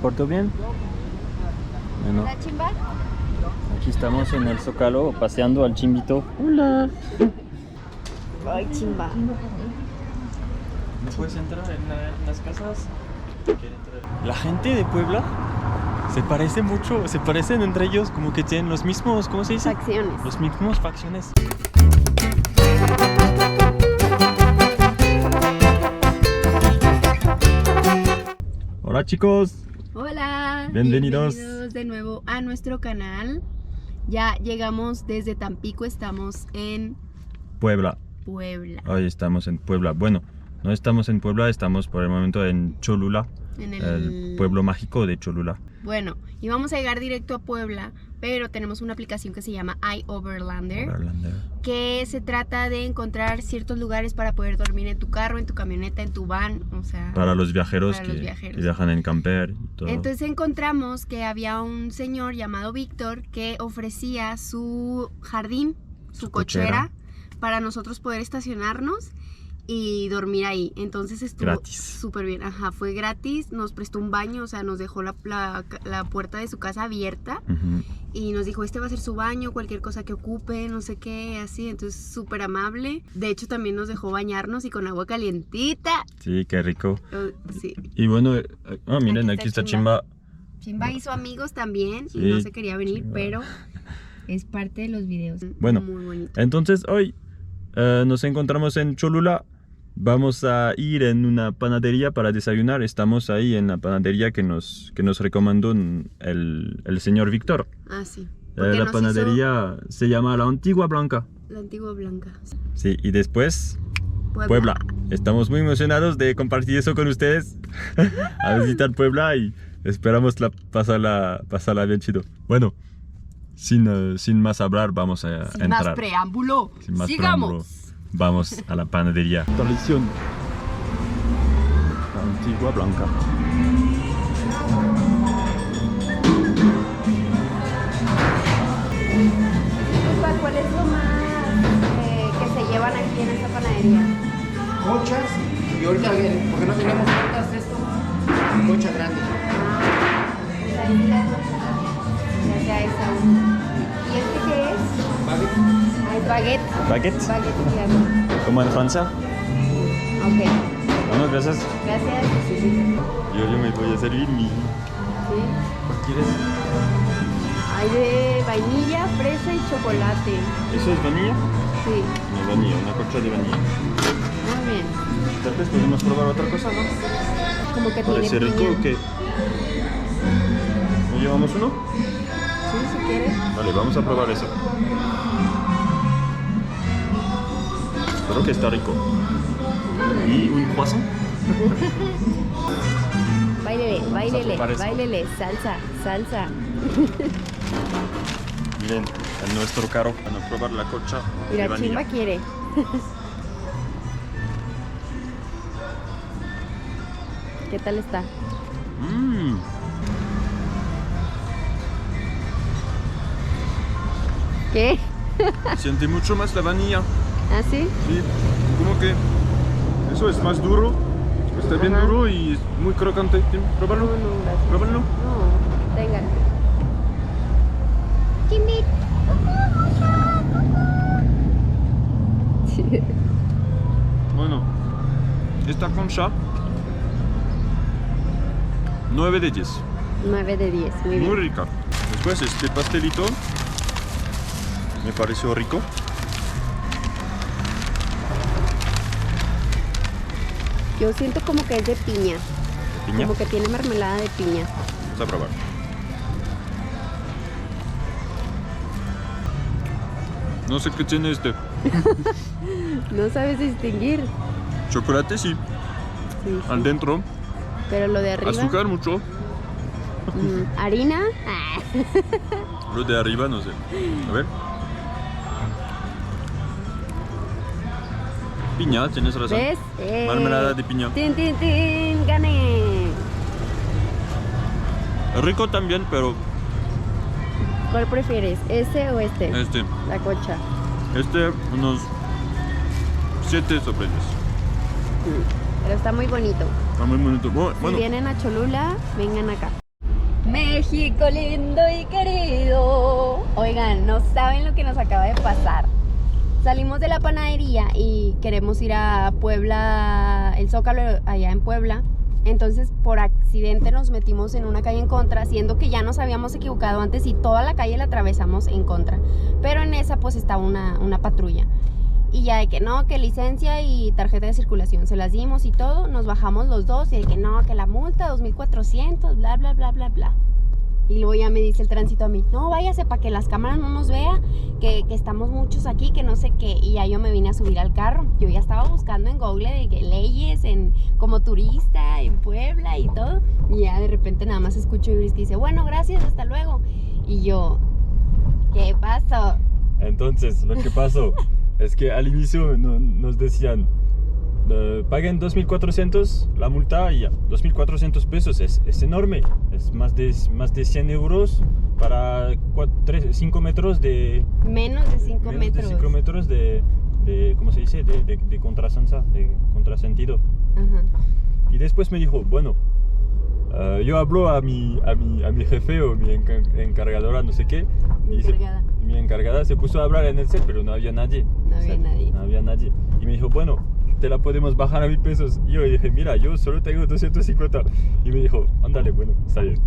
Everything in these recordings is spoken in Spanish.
portó bien? Bueno, ¿La chimba? aquí estamos en el Zócalo paseando al Chimbito. Hola. Ay, chimba. ¿No puedes entrar en las casas? La gente de Puebla se parece mucho, se parecen entre ellos, como que tienen los mismos, ¿cómo se dice? Facciones. Los mismos facciones. Hola chicos. Hola. Bienvenidos de nuevo a nuestro canal. Ya llegamos desde Tampico, estamos en Puebla. Puebla. Hoy estamos en Puebla. Bueno, no estamos en Puebla, estamos por el momento en Cholula, En el pueblo mágico de Cholula. Bueno, y vamos a llegar directo a Puebla, pero tenemos una aplicación que se llama iOverlander, que se trata de encontrar ciertos lugares para poder dormir en tu carro, en tu camioneta, en tu van, o sea... Para los viajeros, para los que viajeros. viajan en camper y todo. Entonces encontramos que había un señor llamado Víctor que ofrecía su jardín, su cochera, para nosotros poder estacionarnos y dormir ahí. Entonces estuvo gratis. Súper bien. Ajá, fue gratis, nos prestó un baño, o sea, nos dejó la puerta de su casa abierta. Y nos dijo, este va a ser su baño, cualquier cosa que ocupe, no sé qué, así. Entonces, súper amable. De hecho, también nos dejó bañarnos y con agua calientita. Sí, qué rico. Sí. Y bueno, miren, aquí está Chimba. Chimba hizo amigos también, Sí, y no se quería venir, Chimba. Pero es parte de los videos. Bueno, muy bonito. Entonces hoy nos encontramos en Cholula. Vamos a ir en una panadería para desayunar. Estamos ahí en la panadería que nos recomendó el señor Víctor. Ah, sí. La panadería se llama La Antigua Blanca. La Antigua Blanca. Sí, y después Puebla. Estamos muy emocionados de compartir eso con ustedes. A visitar Puebla y esperamos pasarla bien chido. Bueno, sin más hablar, vamos a entrar. Sin más preámbulo. Sin más ¡Sigamos! preámbulo, vamos a la panadería. Tradición. La Antigua Blanca. ¿Cuál es lo más que se llevan aquí en esta panadería? Conchas y ahorita, porque no tenemos tantas de esto, concha grande. Ya sea esa una. ¿Y este qué es? ¿Vale? Ah, es baguette. ¿Baguette? Baguette, claro. Como en Francia. Ok. Bueno, gracias. Gracias. Sí. Yo me voy a servir mi... Sí. ¿Cuál quieres? Hay de vainilla, fresa y chocolate. ¿Eso es vanilla? Sí. No, vanilla, una concha de vanilla. Muy bien. Tal vez podemos probar otra cosa, ¿no? Como que ¿Parece tiene rico piña. o qué? ¿No llevamos uno? Sí, si quieres. Vale, vamos a probar eso. Espero que está rico. ¿Y un croissant? Báilele, salsa. Miren, en nuestro carro van a probar la concha de Mira, vanilla. Chimba quiere. ¿Qué tal está? ¿Qué? Siente mucho más la vanilla. ¿Ah, sí? Sí, como que eso es más duro. Está bien Ajá. duro y es muy crocante. Pruébalo. No, gracias. Pruébalo. No, venga. Chimbi. Bueno, esta concha 9 de 10. 9 de 10, muy bien. Muy rica. Después este pastelito me pareció rico. Yo siento como que es de piña. ¿De piña? Como que tiene mermelada de piña. Vamos a probar. No sé qué tiene este. No sabes distinguir. Chocolate sí, Sí, al dentro. pero lo de arriba. Azúcar mucho. Harina. Lo de arriba no sé. A ver. Piña, tienes razón. ¿Ves? Mermelada de piña. Tin, gané. Rico también, pero ¿Cuál prefieres? ¿Este o este? este. La concha. Este, unos 7 sobre 10. Pero está muy bonito. Está muy bonito. Si Bueno, vienen a Cholula, vengan acá. México lindo y querido. Oigan, no saben lo que nos acaba de pasar. Salimos de la panadería y queremos ir a Puebla, el Zócalo allá en Puebla. Entonces por accidente nos metimos en una calle en contra, siendo que ya nos habíamos equivocado antes y toda la calle la atravesamos en contra. Pero en esa pues estaba una patrulla. Y ya de que no, que licencia y tarjeta de circulación se las dimos y todo, nos bajamos los dos y de que no, que la multa 2,400, bla, bla, bla, bla, bla. Y luego ya me dice el tránsito a mí, no, váyase para que las cámaras no nos vean, que estamos muchos aquí, que no sé qué. Y ya yo me vine a subir al carro. Yo ya estaba buscando en Google de que leyes como turista en Puebla y todo. Y ya de repente nada más escucho a Iris que dice, bueno, gracias, hasta luego. Y yo, ¿qué pasó? Entonces, lo que pasó es que al inicio nos decían, paguen 2,400 la multa y ya, 2,400 pesos es enorme, es más de 100 euros para 5 metros de... Menos de 5 metros. De 5 metros de ¿cómo se dice? De contrasentido. Ajá. Y después me dijo, bueno, yo hablo a mi jefe o mi encargadora, no sé qué. Mi encargada se puso a hablar en el set, pero no había nadie. No había nadie. Y me dijo, bueno, te la podemos bajar a 1,000 pesos. Y yo dije, mira, yo solo tengo 250. Y me dijo, ándale, bueno, está bien.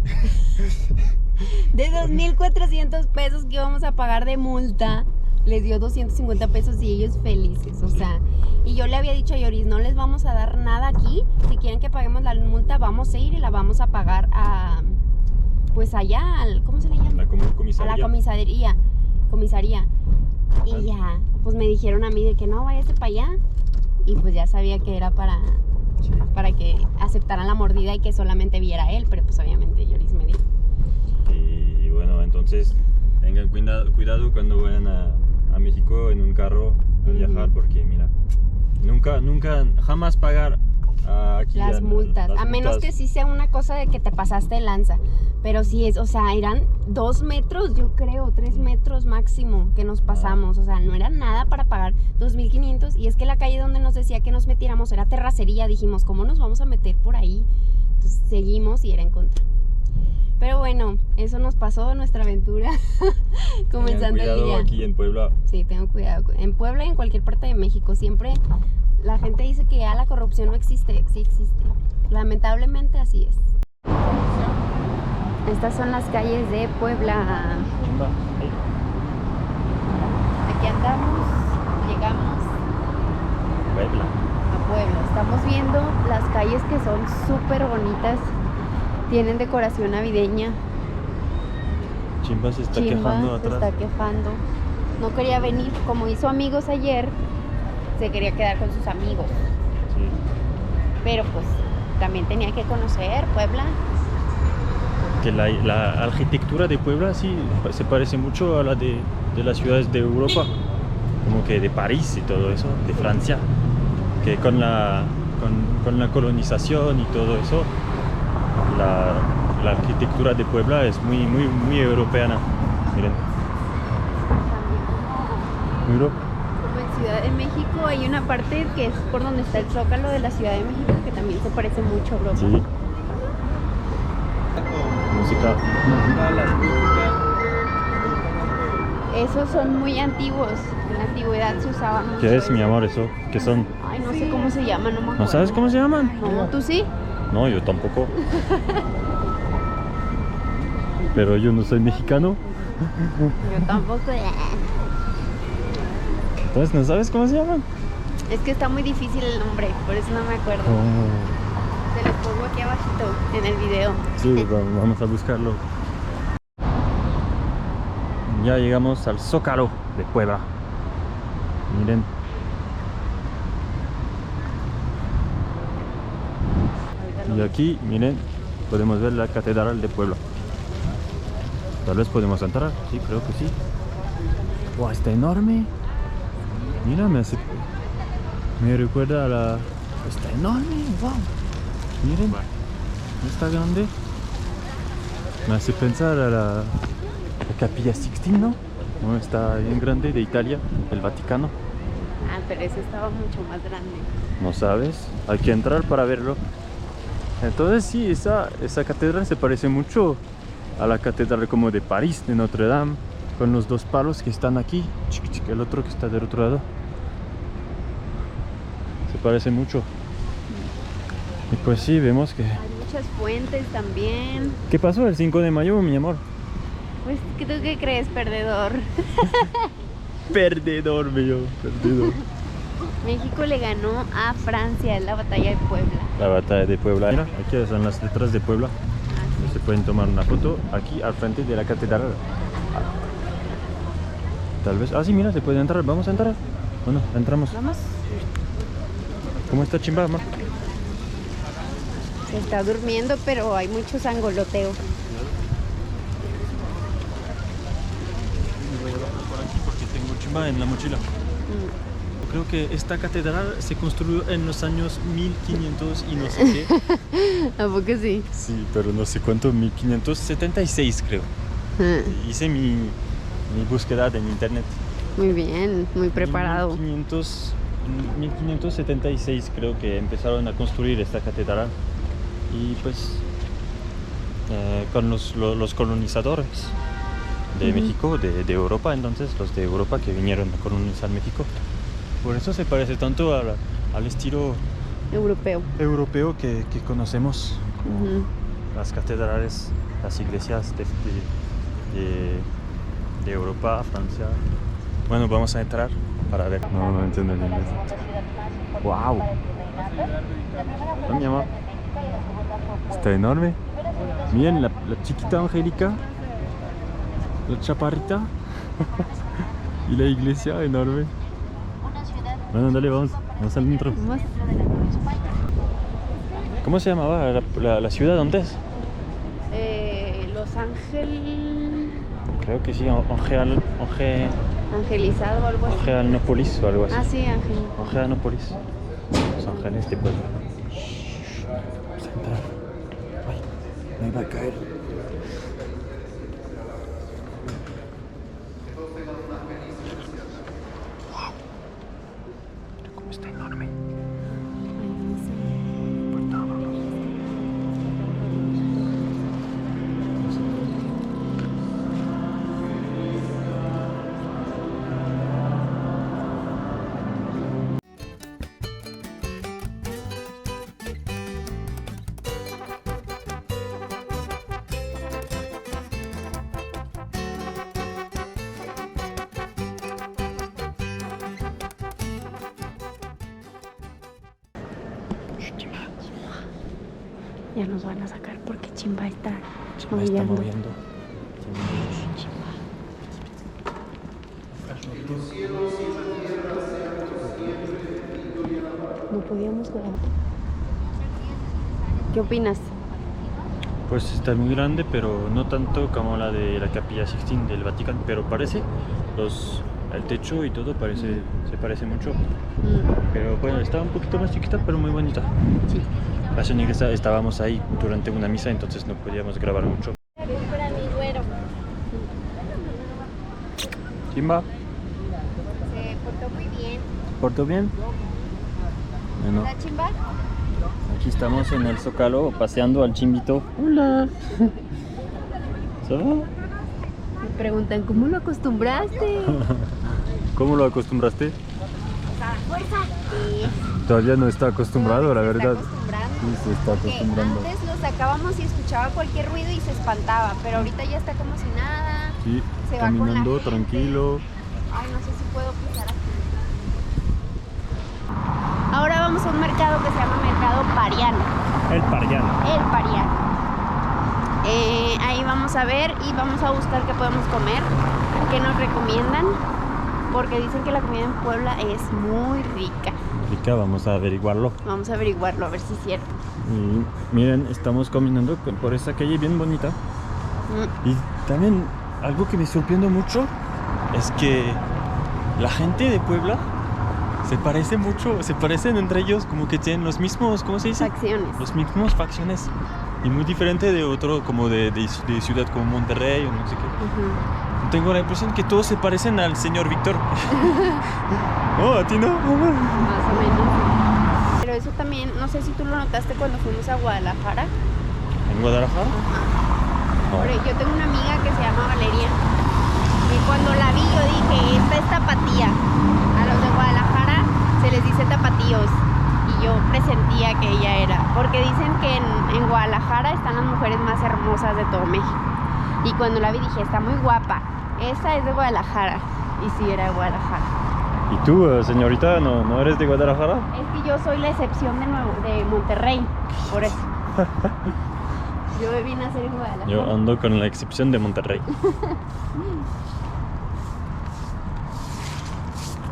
De 2,400 pesos que íbamos a pagar de multa, les dio 250 pesos y ellos felices, o sea. Y yo le había dicho a Yoris, no les vamos a dar nada aquí. Si quieren que paguemos la multa, vamos a ir y la vamos a pagar a... Pues allá, ¿cómo se le llama? Comisaría. A la comisaría. Y ya, pues me dijeron a mí de que no, váyase para allá. Y pues ya sabía que era para que aceptaran la mordida y que solamente viera él, pero pues obviamente Yoris me dijo. Y bueno, entonces tengan cuidado cuando vayan a México en un carro a viajar, porque mira, nunca, jamás pagar aquí las multas, a menos que sí sea una cosa de que te pasaste de lanza. Pero sí es, o sea, eran 2 metros, yo creo, 3 metros máximo que nos pasamos. O sea, no era nada para pagar 2,500. Y es que la calle donde nos decía que nos metiéramos era terracería. Dijimos, ¿cómo nos vamos a meter por ahí? Entonces seguimos y era en contra. Pero bueno, eso nos pasó, nuestra aventura. Comenzando el día. Aquí en Puebla. Sí, tengo cuidado. En Puebla y en cualquier parte de México. Siempre la gente dice que ya la corrupción no existe. Sí existe. Lamentablemente así es. Estas son las calles de Puebla. Aquí andamos, llegamos a Puebla. Estamos viendo las calles que son súper bonitas. Tienen decoración navideña. Chimba se está quejando atrás. Se está quejando. No quería venir, como hizo amigos ayer, se quería quedar con sus amigos. Sí. Pero pues también tenía que conocer Puebla. Que la arquitectura de Puebla sí se parece mucho a la de las ciudades de Europa, como que de París y todo eso, de Francia, que con la colonización y todo eso, la arquitectura de Puebla es muy europeana. Miren. Como en Ciudad de México hay una parte que es por donde está el Zócalo de la Ciudad de México que también se parece mucho a Europa. Sí. Música. Esos son muy antiguos. En la antigüedad se usaba mucho. ¿Qué es, mi amor, eso? ¿Qué son? Ay, no sé cómo se llaman, no me acuerdo. ¿No sabes cómo se llaman? No, ¿tú sí? No, yo tampoco. Pero yo no soy mexicano. Yo tampoco. Entonces, ¿no sabes cómo se llaman? Es que está muy difícil el nombre, por eso no me acuerdo. Se los pongo aquí abajito en el video. Sí, vamos a buscarlo. Ya llegamos al Zócalo de Puebla. Miren. Y aquí, miren, podemos ver la Catedral de Puebla. Tal vez podemos entrar, sí, creo que sí. ¡Wow! Está enorme. Mira, me recuerda a la... Está enorme, wow. Miren, está grande. Me hace pensar a la Capilla Sixtina, ¿no? No, está bien grande, de Italia, el Vaticano. Ah, pero ese estaba mucho más grande. ¿No sabes? Hay que entrar para verlo. Entonces sí, esa catedral se parece mucho a la catedral como de París, de Notre Dame, con los dos palos que están aquí, el otro que está del otro lado. Se parece mucho. Y pues sí, vemos que... Hay muchas fuentes también. ¿Qué pasó el 5 de mayo, mi amor? Pues, ¿tú qué crees, perdedor? Perdedor, bello, perdedor. México le ganó a Francia en la batalla de Puebla. La batalla de Puebla. Mira, aquí están las letras de Puebla. Se pueden tomar una foto aquí al frente de la catedral. Tal vez... Ah, sí, mira, se puede entrar. Vamos a entrar. Bueno, entramos. Vamos. ¿Cómo está Chimba, amor? Se está durmiendo, pero hay mucho sangoloteo. Me voy a bajar por aquí porque tengo Chimba en la mochila. Creo que esta catedral se construyó en los años 1500 y no sé qué. ¿A poco sí? Sí, pero no sé cuánto, 1576 creo. Hice mi búsqueda en internet. Muy bien, muy preparado. En 1576 creo que empezaron a construir esta catedral. Y pues con los colonizadores de México, de Europa, entonces los de Europa que vinieron a colonizar México. Por eso se parece tanto al estilo europeo que conocemos. Las catedrales, las iglesias de Europa, Francia. Bueno, vamos a entrar para ver. No entiendo el inglés. ¡Wow! Oh, mi amor. Está enorme. Miren la chiquita Angélica, la chaparrita y la iglesia enorme. Bueno, dale, vamos al intro. ¿Cómo se llamaba la ciudad antes? Los Ángeles. Creo que sí, Angelizado o algo así. Angelópolis o algo así. Ah, sí, Angelópolis. Los Ángeles de Puebla. Vamos a entrar. Ay, me va a caer. Está enorme. Ya nos van a sacar porque Chimba está moviendo. No podíamos grabar. ¿Qué opinas? Pues está muy grande, pero no tanto como la de la Capilla Sixtina del Vaticano, pero parece, el techo y todo se parece mucho. Pero bueno, está un poquito más chiquita, pero muy bonita. Sí. Pasó en que estábamos ahí durante una misa, entonces no podíamos grabar mucho. Para mi güero. Chimba, Se portó muy bien. ¿portó bien? Bueno, ¿La Chimba? aquí estamos en el Zócalo paseando al Chimbito. Hola. ¿Ça va? Me preguntan, ¿cómo lo acostumbraste? ¿Cómo lo acostumbraste? A fuerza. Sí. Todavía no está acostumbrado, la verdad. Sí, se está Porque acostumbrando. antes lo sacábamos y escuchaba cualquier ruido y se espantaba, pero ahorita ya está como si nada. Sí, Se va con la caminando gente. tranquilo. Ay, no sé si puedo pisar aquí. Ahora vamos a un mercado que se llama Mercado Pariano. El Pariano. El Pariano. Ahí vamos a ver y vamos a buscar qué podemos comer, qué nos recomiendan, porque dicen que la comida en Puebla es muy rica. Rica, vamos a averiguarlo. Vamos a averiguarlo, a ver si es cierto. Y miren, estamos caminando por esa calle bien bonita. Y también algo que me sorprendió mucho es que la gente de Puebla se parece mucho, se parecen entre ellos, como que tienen los mismos, ¿cómo se dice? Facciones. Los mismos facciones. Y muy diferente de otro, como de ciudad como Monterrey o no sé qué. Tengo la impresión que todos se parecen al señor Víctor. Oh, ¿a ti no? Más o menos. Pero eso también, no sé si tú lo notaste cuando fuimos a Guadalajara. ¿En Guadalajara? Yo tengo una amiga que se llama Valeria. Y cuando la vi yo dije, esta es tapatía. A los de Guadalajara se les dice tapatíos. Y yo presentía que ella era. Porque dicen que en Guadalajara están las mujeres más hermosas de todo México. Y cuando la vi dije, está muy guapa. Esa es de Guadalajara. Y sí, era de Guadalajara. ¿Y tú, señorita, no eres de Guadalajara? Es que yo soy la excepción de Monterrey. Por eso. Yo vine a ser en Guadalajara. Yo ando con la excepción de Monterrey.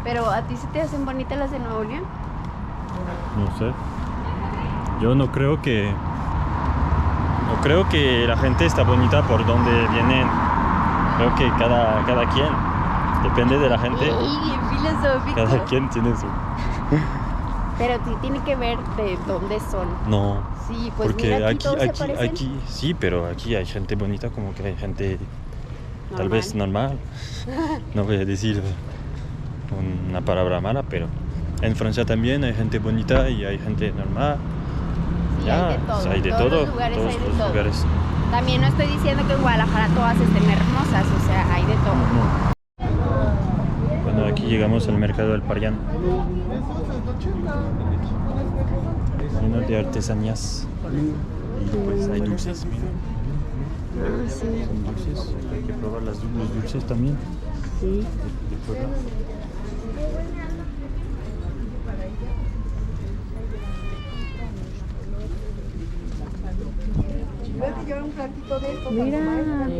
Pero ¿a ti se te hacen bonitas las de Nuevo León? No sé. Yo no creo que la gente está bonita por donde vienen. Creo que cada quien. Depende de la gente. ¡Ey, filosófico! Cada quien tiene su... Pero sí tiene que ver de dónde son. No. Sí, pues Porque mira, todos se parecen. aquí, sí, pero aquí hay gente bonita como que hay gente tal vez normal. No voy a decir una palabra mala, pero en Francia también hay gente bonita y hay gente normal. Sí, Ya, hay de todo. hay de Todos todo. los lugares Todos hay de los todo. lugares. También no estoy diciendo que en Guadalajara todas estén hermosas, o sea, hay de todo. Bueno, aquí llegamos al mercado del Parián. Lleno de artesanías. Y pues hay dulces, mira. Ah, sí. Son dulces. Hay que probar los dulces también. Sí. De Puebla. Mira,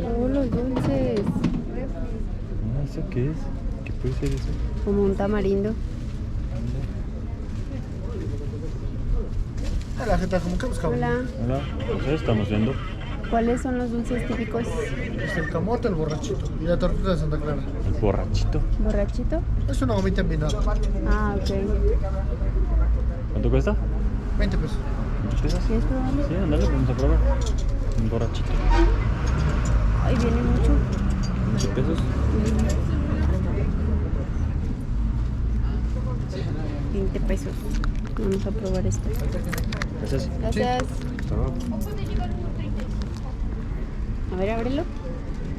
todos los dulces. Ah, ¿eso qué es? ¿Qué puede ser eso? Como un tamarindo. Hola, ¿qué tal? ¿Cómo que buscamos? Hola. Hola, no sé, estamos viendo. ¿Cuáles son los dulces típicos? Es el camote, el borrachito y la tortuga de Santa Clara. El borrachito. ¿Borrachito? Es una gomita envinada. Ah, ok. ¿Cuánto cuesta? 20 pesos. ¿20 pesos? ¿Quieres probarlo? Sí, andale, vamos a probar. Un borrachito. Ay, viene mucho. 20 pesos. 20 pesos. Vamos a probar esto. Gracias. Gracias. Hasta luego. A ver, ábrelo.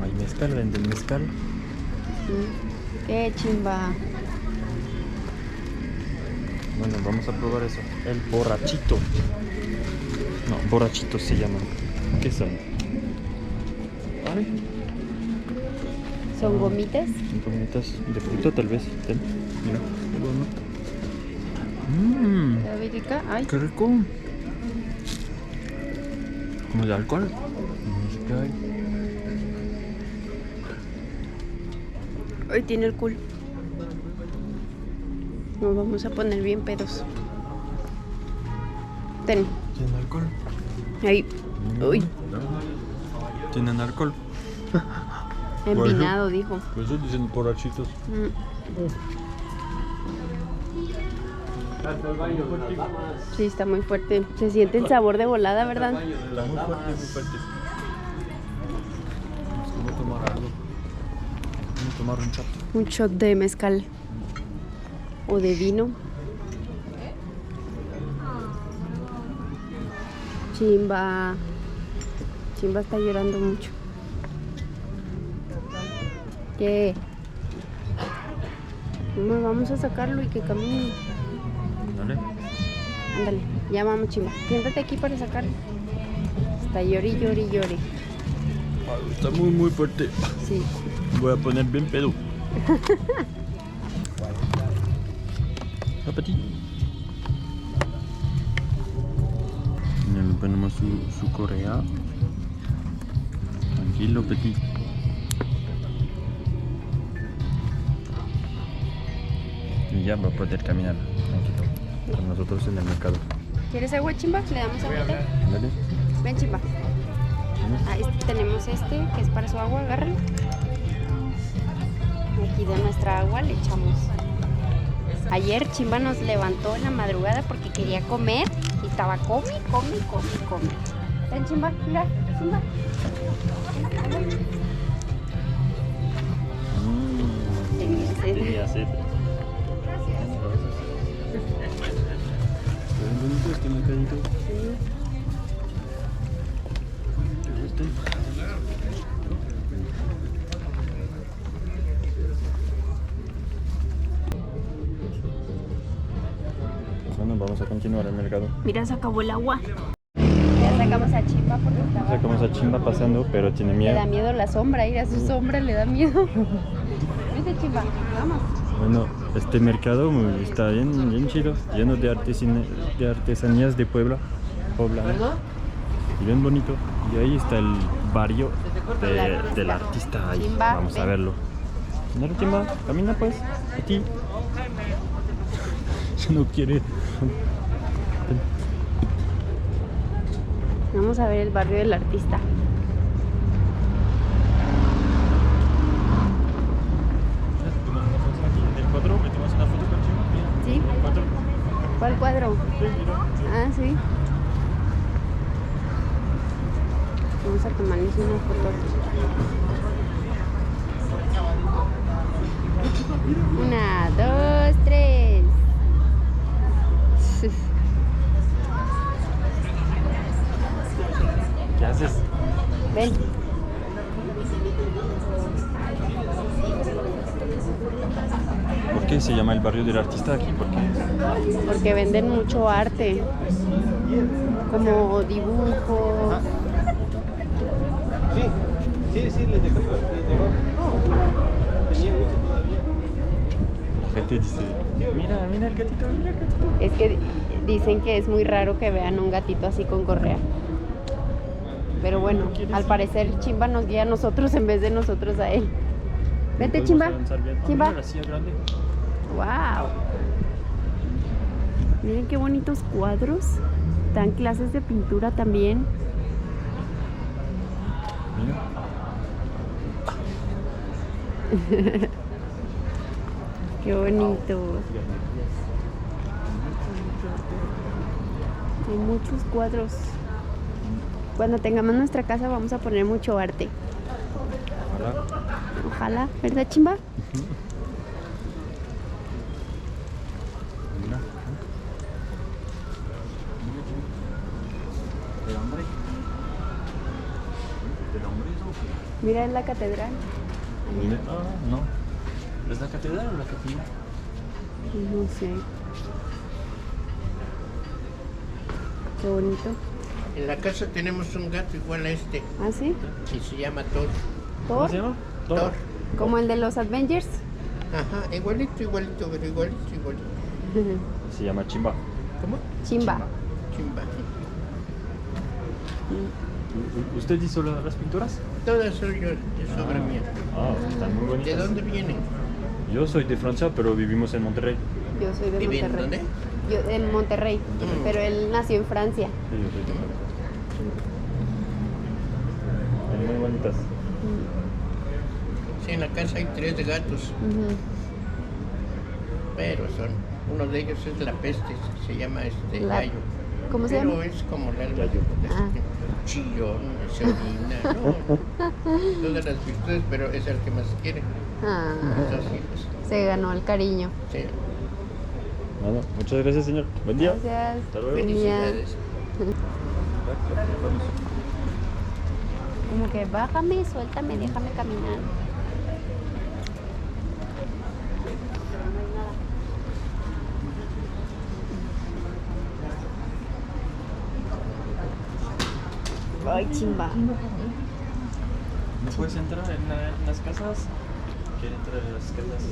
Hay mezcal, venden mezcal. Qué chimba. Bueno, vamos a probar eso. El borrachito. No, borrachito se llama. ¿Qué son? ¿Vale? ¿Son gomitas? Son gomitas de fruta tal vez. Ten, mira, qué bueno. ¿Sabe rica? Ay, Qué rico. ¿Como de alcohol? No sé qué hay. ay, tiene el cool. Nos vamos a poner bien pedos. Ten. ¿Tienen alcohol? Ahí. Uy, ¿Tienen alcohol? empinado, dijo. Pues eso dicen borrachitos. Sí, está muy fuerte. Se siente el sabor de volada, ¿verdad? Está muy fuerte, muy fuerte. Es como tomar algo. Como tomar un shot. Un shot de mezcal. O de vino. Chimba. Chimba está llorando mucho. ¿Qué? No, vamos a sacarlo y que camine. Dale. Ándale, ya vamos, Chimba. Siéntate aquí para sacarlo. Está llori, llori, llori. Está muy, muy fuerte. Sí. Voy a poner bien pedo. Petit. Le ponemos su correa. Tranquilo, Petit. Y ya va a poder caminar tranquilo con nosotros en el mercado. ¿Quieres agua, Chimba? ¿Le damos agua? Dale. Ven, Chimba. Tenemos este que es para su agua, agárralo. Aquí de nuestra agua le echamos. Ayer Chimba nos levantó en la madrugada porque quería comer y estaba come. Ven, Chimba, mira, Chimba. Tenía sed. ¿Ven bonito este mercadito? ¿Te gusta? vamos a continuar el mercado. Mira, se acabó el agua. Ya sacamos a Chimba porque estaba... Sacamos a Chimba pasando, pero tiene Le miedo. da miedo la sombra, ir a su sombra le da miedo. Vete, Chimba, vamos. Bueno, este mercado está bien chido, lleno de artesanías de Puebla. Y bien bonito. Y ahí está el barrio del artista. Ahí. Chimba, Vamos a ven. verlo. Señor Chimba, camina pues. A ti. No quiere. Vamos a ver el barrio del artista. ¿En el cuadro? ¿Metemos una foto con Chimba? ¿Sí? ¿En el cuadro? ¿Cuál cuadro? Ah, sí. Vamos a tomarles una foto. Una, dos, tres. ¿Qué haces? Ven. ¿Por qué se llama el barrio del artista aquí? Porque venden mucho arte. Como dibujos. Sí, le dejó. La gente dice, mira el gatito, mira el gatito. Es que dicen que es muy raro que vean un gatito así con correa. Pero bueno, al parecer Chimba nos guía a nosotros en vez de nosotros a él. Vete, Chimba. Chimba. Mira la silla grande. Wow. Miren qué bonitos cuadros. Dan clases de pintura también. Mira. Qué bonito. Hay muchos cuadros. Cuando tengamos nuestra casa vamos a poner mucho arte. Ojalá, ¿verdad, Chimba? Mira. ¿El hombre? ¿El hombre es o Mira, es la catedral. qué? No. ¿Es la catedral o la capilla? No sé. Qué bonito. En la casa tenemos un gato igual a este. ¿Ah, sí? Y se llama Thor. ¿Cómo se ¿Thor? llama? Thor. Como el de los Avengers. Ajá, igualito, pero igualito. Se llama Chimba. ¿Cómo? Chimba. Chimba. ¿Usted hizo las pinturas? Todas soy yo, es obra mía. Están muy bonitas. ¿De dónde vienen? Yo soy de Francia, pero vivimos en Monterrey. Yo soy de ¿Viven Monterrey. dónde? Yo en Monterrey, pero él nació en Francia. Sí, yo soy de Monterrey. Son muy bonitas. Sí, en la casa hay 3 gatos, Ujú. pero uno de ellos es la peste, se llama La- gallo. ¿Cómo se Pero llama? es como la Gallo. chillón, se orina, no. Todas las virtudes, pero es el que más quiere. Ah, Los 2 hijos. se ganó el cariño. Sí. Bueno, muchas gracias, señor. Buen día. Gracias. Hasta luego. Buen día. Felicidades. Como que bájame, suéltame, déjame caminar. Ay, Chimba. ¿No puedes entrar en las casas? ¿Quiere entrar en las casas?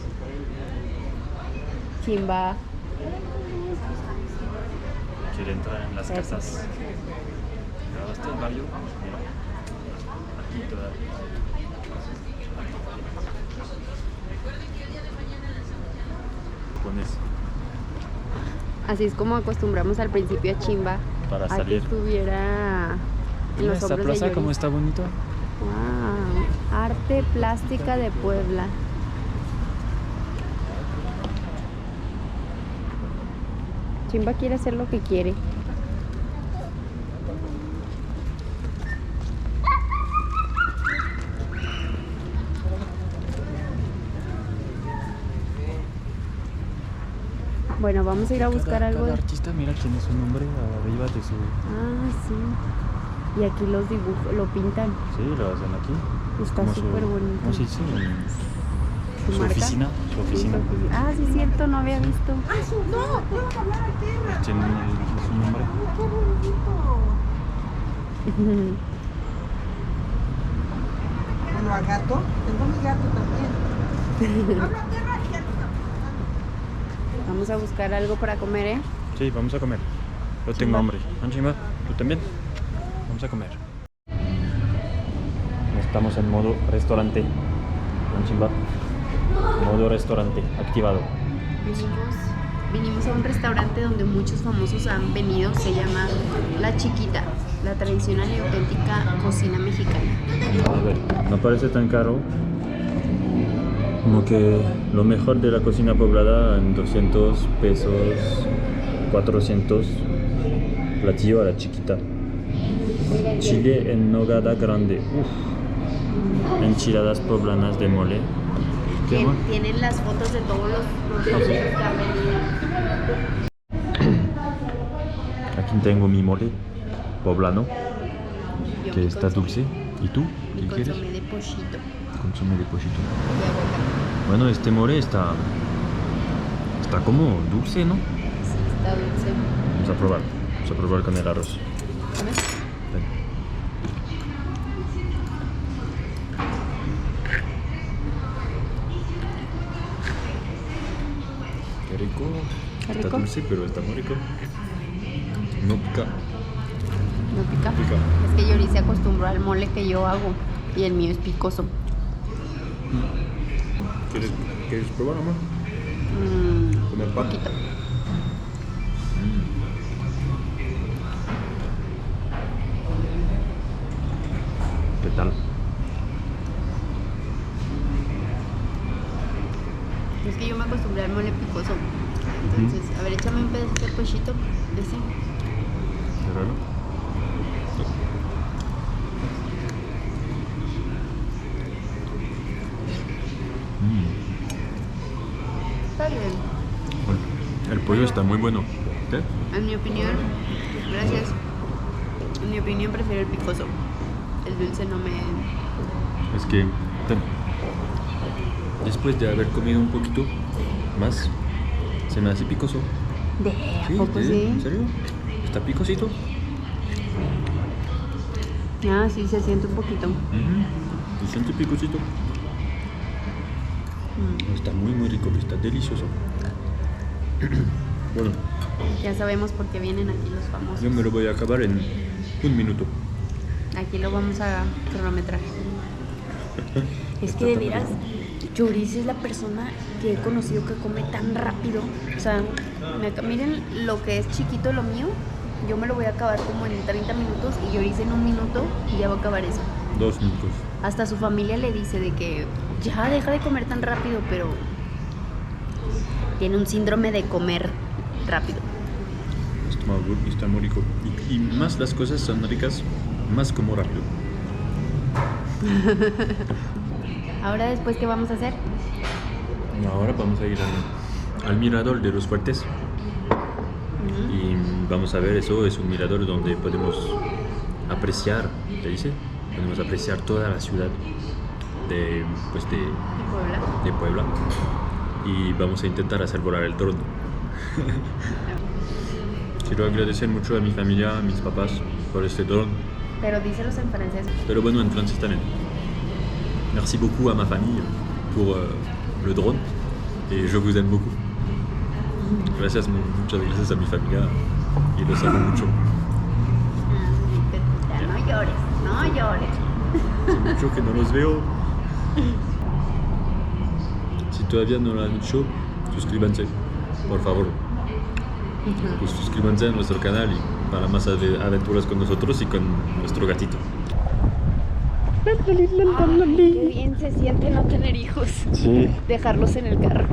Chimba. ¿Quiere entrar en las casas? ¿Grabaste el barrio? Mira. Aquí toda. Pones Así es como acostumbramos al principio a Chimba. para A que salir. estuviera en Mira los esta hombros de plaza Yori. como está bonito. Wow. Arte plástica de Puebla. Chimba quiere hacer lo que quiere. Bueno, vamos a ir a buscar algo. Cada artista mira tiene su nombre arriba de su. Ah, sí. Y aquí los dibujos, lo pintan. Sí, lo hacen aquí. Está Como su- súper bonito. ¿Cómo se dice? ¿Su marca? oficina. Su oficina. Ah, sí, es cierto, no había visto. Tiene su nombre. Bueno, a gato, tengo mi gato también. Vamos a buscar algo para comer, ¿eh? Sí, vamos a comer. Yo tengo hambre. Anchimba, ¿tú también? Vamos a comer. Estamos en modo restaurante. Anchimba. Modo restaurante activado. Vinimos a un restaurante donde muchos famosos han venido. Se llama La Chiquita, la tradicional y auténtica cocina mexicana. A ver, no parece tan caro. Como que lo mejor de la cocina poblada en 200 pesos, 400. Platillo a la chiquita. Chile en nogada grande. Uf. Enchiladas poblanas de mole. Tienen las fotos de todos los famosos que han venido. Aquí tengo mi mole poblano, Yo que mi está consomé. dulce. ¿Y tú? Mi ¿Qué quieres? consomé de pochito. Consomé de pochito. De aguacate. Bueno, este mole está como dulce, ¿no? Sí, está dulce. Vamos a probar. Vamos a probar con el arroz. ¿Comes? Ven. Qué rico. ¿Qué Está rico? dulce, pero está muy rico. No pica. ¿No pica? Pica. Es que Yori se acostumbró al mole que yo hago y el mío es picoso. ¿Quieres probar, amor? Con el Un pan. poquito. ¿Qué tal? Es que yo me acostumbré al mole picoso. Entonces, a ver, échame un pedacito de pochito de ese. ¿Qué raro? Está bien. Bueno, el pollo está muy bueno. ¿Qué? En mi opinión, gracias. En mi opinión prefiero el picoso. El dulce no me... Es que después de haber comido un poquito más, se me hace picoso. ¿A poco sí? ¿En serio? ¿Está picosito? Ah, sí, se siente un poquito. Se siente picosito. Está muy rico, está delicioso. Bueno, Ya sabemos por qué vienen aquí los famosos. yo me lo voy a acabar en 1 minuto. Aquí lo vamos a cronometrar. Es que de veras, Yuris es la persona que he conocido que come tan rápido. O sea, miren lo que es chiquito lo mío. Yo me lo voy a acabar como en 30 minutos y Yuris en 1 minuto y ya va a acabar eso. 2 minutos. Hasta su familia le dice de que ya deja de comer tan rápido, pero tiene un síndrome de comer rápido. Está muy rico. Y más las cosas son ricas, más como rápido. Ahora después, ¿qué vamos a hacer? Ahora vamos a ir al mirador de los Fuertes. Y vamos a ver eso. Es un mirador donde podemos apreciar, ¿te dice? Podemos apreciar toda la ciudad de Puebla. Y vamos a intentar hacer volar el dron. Quiero agradecer mucho a mi familia, a mis papás por este dron. Pero díselos en francés. Pero bueno, en francés también. Merci beaucoup à ma famille pour le drone. Et je vous aime beaucoup. Muchas gracias a mi familia y los amo mucho. No llores. Hace mucho que no los veo. Si todavía no lo han hecho, suscríbanse, por favor. Pues suscríbanse a nuestro canal y para más aventuras con nosotros y con nuestro gatito. Qué bien se siente no tener hijos. Sí. Dejarlos en el carro.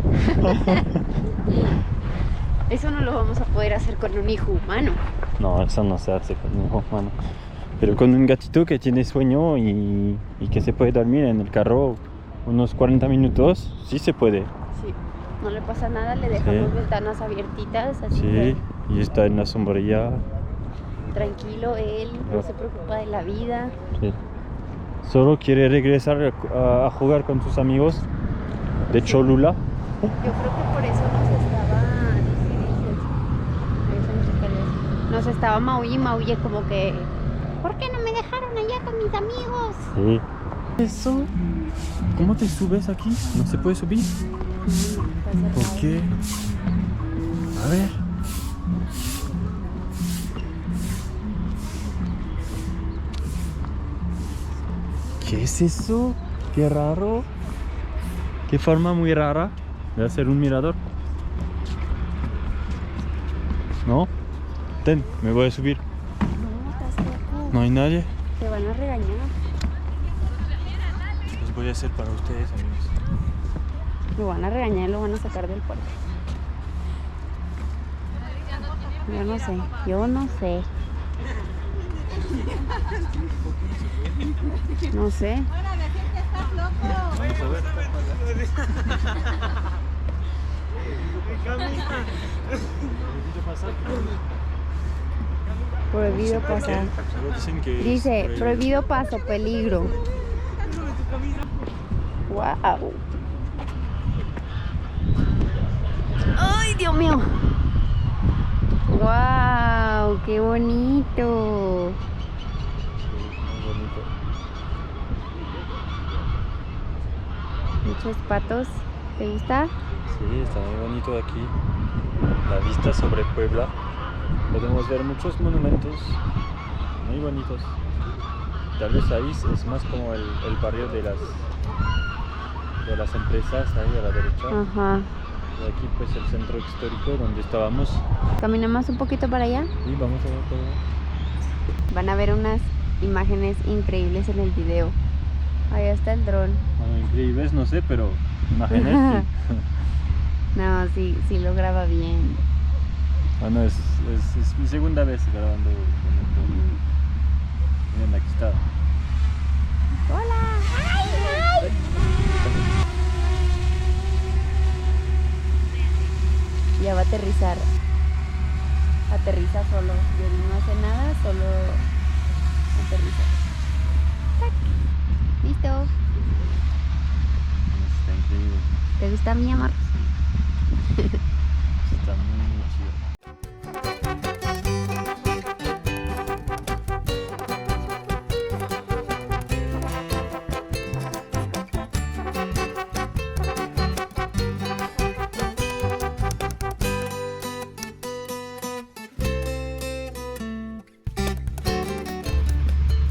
Eso no lo vamos a poder hacer con un hijo humano. No, eso no se hace con un hijo humano. Pero con un gatito que tiene sueño y que se puede dormir en el carro unos 40 minutos, sí se puede. Sí, no le pasa nada, le dejamos ventanas abiertitas, así Sí, que y está en la sombrilla. tranquilo, él no se preocupa de la vida. Sí. Solo quiere regresar a jugar con sus amigos de Cholula. Yo creo que por eso nos estaba maulle y maulle como que ¿por qué no me dejaron allá con mis amigos? Sí. ¿Eso? ¿Cómo te subes aquí? ¿No se puede subir? ¿Por qué? A ver. ¿Qué es eso? Qué raro. Qué forma muy rara de hacer un mirador. ¿No? Ten, me voy a subir. No, estás loco. No hay nadie. Te van a regañar. Los voy a hacer para ustedes, amigos. Lo van a regañar y lo van a sacar del puerto. Yo no sé, No sé. Vamos a ver. Prohibido pasar. Dice, prohibido paso, peligro. Wow. Ay, Dios mío. Wow, qué bonito. Muchos patos. ¿Te gusta? Sí, está muy bonito aquí. La vista sobre Puebla. Podemos ver muchos monumentos muy bonitos. Tal vez ahí es más como el barrio de las empresas, ahí a la derecha. Ajá. Y aquí pues el centro histórico donde estábamos. Caminamos un poquito para allá. Y vamos a ver todo. Van a ver unas imágenes increíbles en el video. Ahí está el dron. Bueno, increíbles, no sé, pero imágenes. No, sí lo graba bien. Bueno, es mi segunda vez grabando con el dron. Miren, aquí está. ¡Hola! ¡Ay! Ya va a aterrizar. Aterriza solo. Yo no hace nada, solo aterriza. ¡Tac! Listo. Está increíble. ¿Te gusta mi amor? Está muy chido.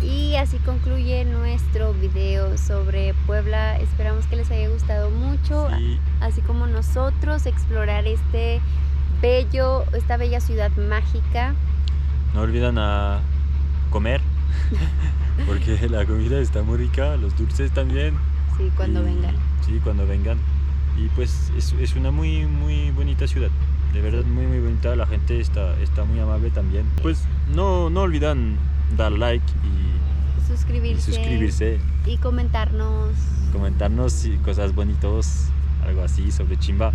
Y así concluye nuestro video sobre Puebla. Esperamos que les haya gustado mucho, Sí. así como nosotros, explorar esta bella ciudad mágica. No olviden a comer, porque la comida está muy rica, los dulces también. Sí, cuando vengan. Sí, cuando vengan. Y pues es una muy bonita ciudad, de verdad muy bonita, la gente está muy amable también. Pues no olviden dar like y suscribirse, y comentarnos cosas bonitas, algo así sobre Chimba.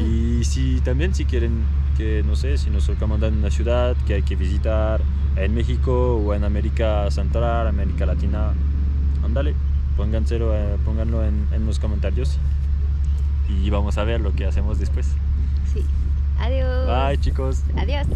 Y si quieren que, no sé, si nos recomiendan una ciudad que hay que visitar en México o en América Central, América Latina, ándale, pónganlo en los comentarios y vamos a ver lo que hacemos después. Sí. Adiós. Bye, chicos. Adiós.